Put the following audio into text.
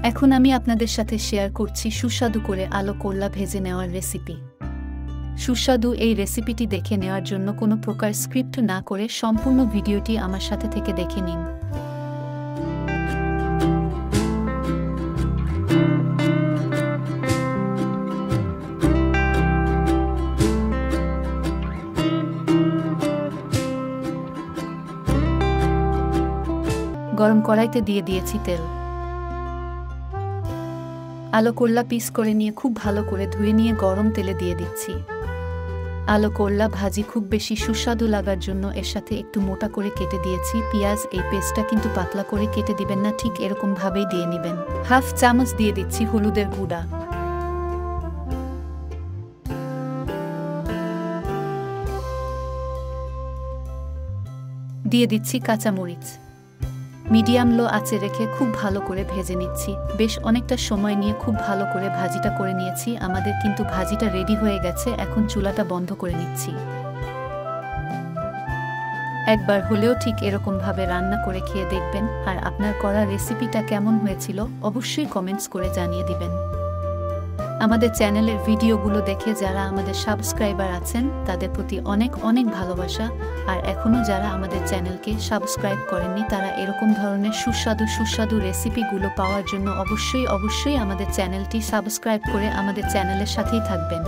এখন আমি আপনাদের সাথে শেয়ার করছি সুস্বাদু করে আলো করলা ভেজে নেওয়ার রেসিপি। সুস্বাদু এই রেসিপিটি দেখে নেওয়ার জন্য কোনো প্রকার স্ক্রিপ্ট না করে সম্পূর্ণ ভিডিওটি আমার সাথে থেকে দেখে নিন। গরম কড়াইতে দিয়ে দিয়েছি তেল। আলো করলা পিস করে নিয়ে খুব ভালো করে ধুয়ে নিয়ে গরম তেলে দিয়ে দিচ্ছি। আলো করলা ভাজি খুব বেশি সুস্বাদু লাগার জন্য এর সাথে একটু মোটা করে কেটে দিয়েছি পেঁয়াজ। এই পেস্টটা কিন্তু পাতলা করে কেটে দিবেন না, ঠিক এরকম ভাবেই দিয়ে নেবেন। হাফ চামচ দিয়ে দিচ্ছি হলুদের গুঁড়া। দিয়ে দিচ্ছি কাঁচামরিচ। মিডিয়াম লো আঁচে রেখে খুব ভালো করে ভেজে নিচ্ছি। বেশ অনেকটা সময় নিয়ে খুব ভালো করে ভাজিটা করে নিয়েছি। আমাদের কিন্তু ভাজিটা রেডি হয়ে গেছে। এখন চুলাটা বন্ধ করে নিচ্ছি। একবার হলেও ঠিক এরকমভাবে রান্না করে খেয়ে দেখবেন, আর আপনার করা রেসিপিটা কেমন হয়েছিল অবশ্যই কমেন্টস করে জানিয়ে দিবেন। আমাদের চ্যানেলের ভিডিওগুলো দেখে যারা আমাদের সাবস্ক্রাইবার আছেন তাদের প্রতি অনেক অনেক ভালোবাসা। আর এখনও যারা আমাদের চ্যানেলকে সাবস্ক্রাইব করেননি তারা এরকম ধরনের সুস্বাদু রেসিপিগুলো পাওয়ার জন্য অবশ্যই আমাদের চ্যানেলটি সাবস্ক্রাইব করে আমাদের চ্যানেলের সাথেই থাকবেন।